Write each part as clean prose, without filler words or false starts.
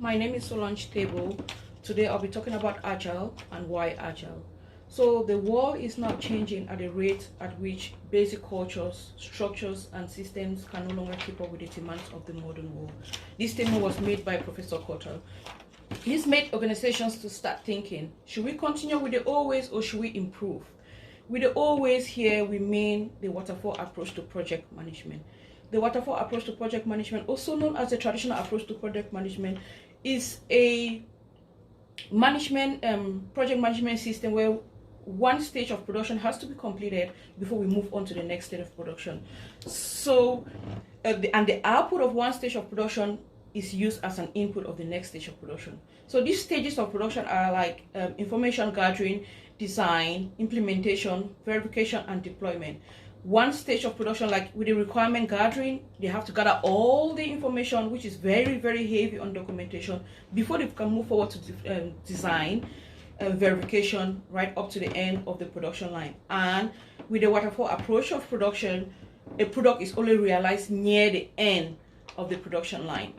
My name is Solange Table. Today I'll be talking about Agile and why Agile. So the world is not changing at the rate at which basic cultures, structures, and systems can no longer keep up with the demands of the modern world. This statement was made by Professor Kotter. He's made organizations to start thinking, should we continue with the old ways or should we improve? With the old ways here, we mean the waterfall approach to project management. The waterfall approach to project management, also known as the traditional approach to project management, is a project management system where one stage of production has to be completed before we move on to the next stage of production. So, the output of one stage of production is used as an input of the next stage of production. So these stages of production are like information gathering, design, implementation, verification, and deployment. One stage of production, like with the requirement gathering, they have to gather all the information, which is very, very heavy on documentation, before they can move forward to design, verification, right up to the end of the production line. And with the waterfall approach of production, a product is only realized near the end of the production line.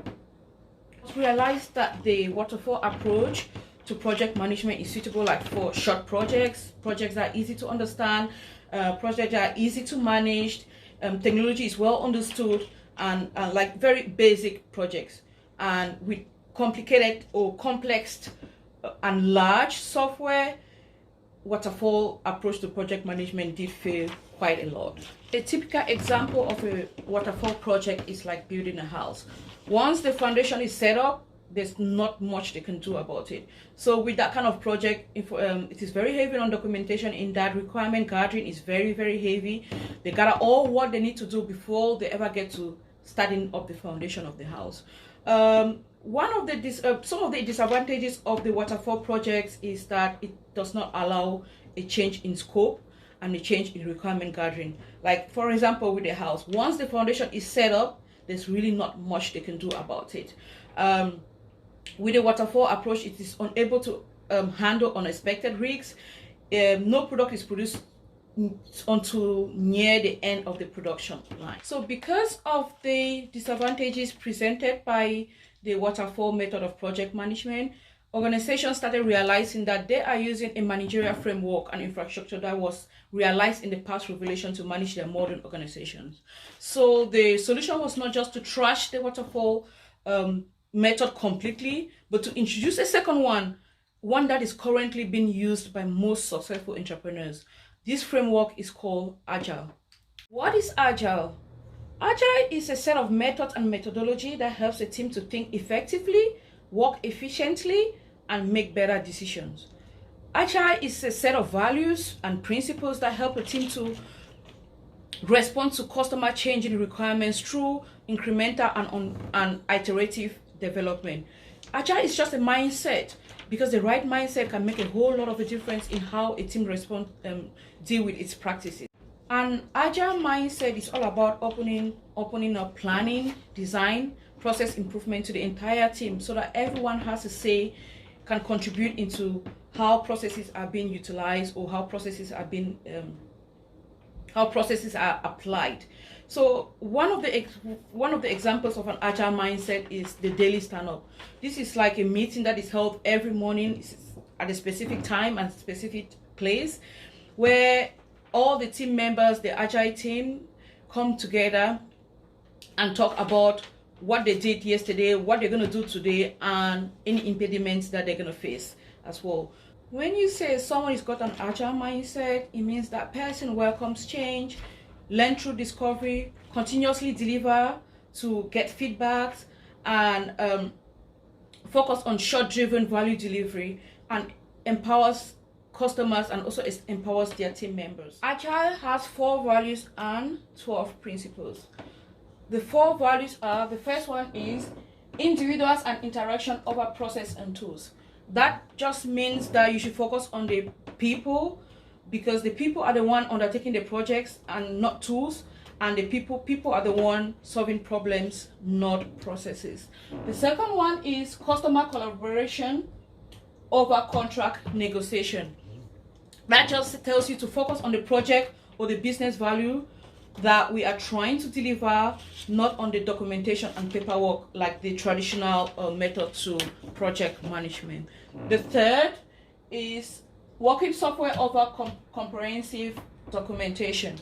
Realize that the waterfall approach to project management is suitable like for short projects that are easy to understand, projects that are easy to manage, technology is well understood, and like very basic projects. And with complicated or complex and large software, waterfall approach to project management did fail quite a lot. A typical example of a waterfall project is like building a house. Once the foundation is set up, there's not much they can do about it. So with that kind of project, it is very heavy on documentation. In that, requirement gathering is very, very heavy. They gather all what they need to do before they ever get to starting up the foundation of the house. Some of the disadvantages of the waterfall projects is that it does not allow a change in scope and a change in requirement gathering. Like for example, with the house, once the foundation is set up, there's really not much they can do about it. With the waterfall approach, it is unable to handle unexpected risks. No product is produced until near the end of the production line. So because of the disadvantages presented by the waterfall method of project management, organizations started realizing that they are using a managerial framework and infrastructure that was realized in the past revelation to manage their modern organizations. So the solution was not just to trash the waterfall method completely, but to introduce a second one that is currently being used by most successful entrepreneurs. This framework is called Agile. What is Agile? Agile is a set of methods and methodology that helps a team to think effectively, work efficiently, and make better decisions. Agile is a set of values and principles that help a team to respond to customer changing requirements through incremental and iterative development. Agile is just a mindset, because the right mindset can make a whole lot of a difference in how a team deal with its practices. An agile mindset is all about opening up planning, design, process improvement to the entire team, so that everyone has a say, can contribute into how processes are being utilized or how processes are applied. So one of the examples of an agile mindset is the daily stand-up. This is like a meeting that is held every morning at a specific time and specific place, where all the team members, the agile team, come together and talk about what they did yesterday, what they're going to do today, and any impediments that they're going to face as well. When you say someone has got an agile mindset, it means that person welcomes change, learn through discovery, continuously deliver to get feedbacks, and focus on short-driven value delivery, and empowers customers and also empowers their team members. Agile has 4 values and 12 principles. The 4 values are, the first one is individuals and interaction over process and tools. That just means that you should focus on the people, because the people are the one undertaking the projects and not tools, and the people are the one solving problems, not processes. The second one is customer collaboration over contract negotiation. That just tells you to focus on the project or the business value that we are trying to deliver, not on the documentation and paperwork like the traditional method to project management. The third is working software over comprehensive documentation.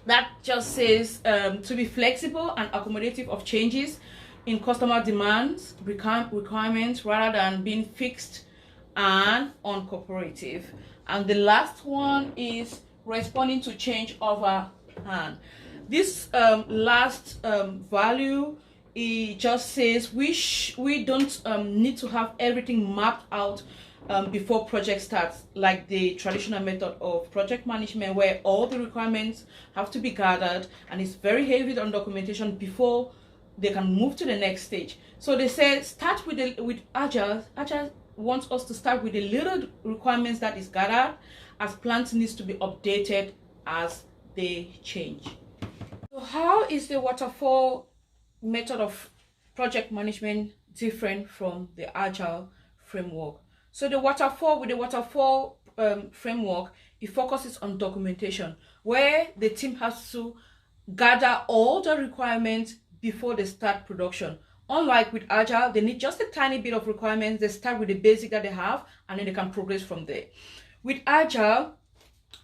That just says to be flexible and accommodative of changes in customer demands, requirements, rather than being fixed and uncooperative. And the last one is responding to change over hand. This last value, it just says we don't need to have everything mapped out before project starts, like the traditional method of project management, where all the requirements have to be gathered and it's very heavy on documentation before they can move to the next stage. So they say start with Agile. Agile wants us to start with the little requirements that is gathered, as plans needs to be updated as they change. So how is the Waterfall method of project management different from the Agile framework? So the Waterfall framework, it focuses on documentation, where the team has to gather all the requirements before they start production. Unlike with Agile, they need just a tiny bit of requirements. They start with the basic that they have, and then they can progress from there. With Agile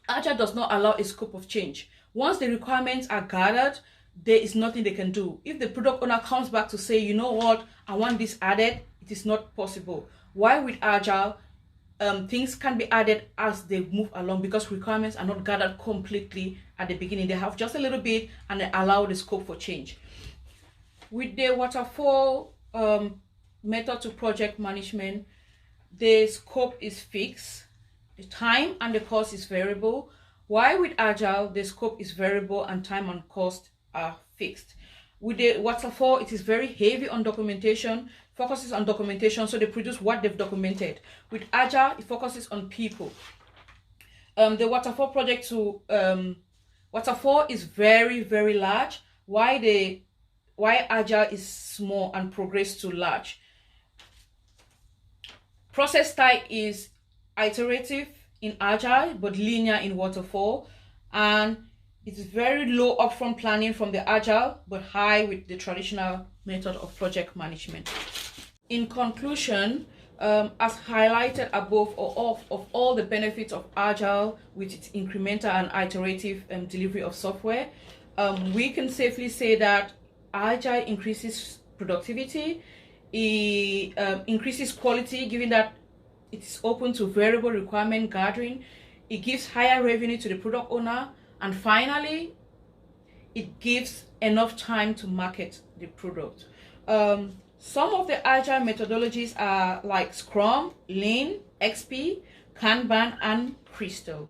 does not allow a scope of change. Once the requirements are gathered, there is nothing they can do. If the product owner comes back to say, you know what, I want this added, it is not possible. While with Agile, things can be added as they move along, because requirements are not gathered completely at the beginning. They have just a little bit, and they allow the scope for change. With the Waterfall method to project management, the scope is fixed, the time and the cost is variable. While with Agile, the scope is variable and time and cost are fixed. With the Waterfall, it is very heavy on documentation, focuses on documentation, so they produce what they've documented. With Agile, it focuses on people. The Waterfall project to Waterfall is very, very large, while Agile is small and progress to large. Process type is iterative in Agile, but linear in Waterfall, and it is very low upfront planning from the Agile, but high with the traditional method of project management. In conclusion, as highlighted above, of all the benefits of Agile with its incremental and iterative delivery of software, we can safely say that Agile increases productivity, it increases quality, given that it is open to variable requirement gathering, it gives higher revenue to the product owner, and finally, it gives enough time to market the product. Some of the Agile methodologies are like Scrum, Lean, XP, Kanban, and Crystal.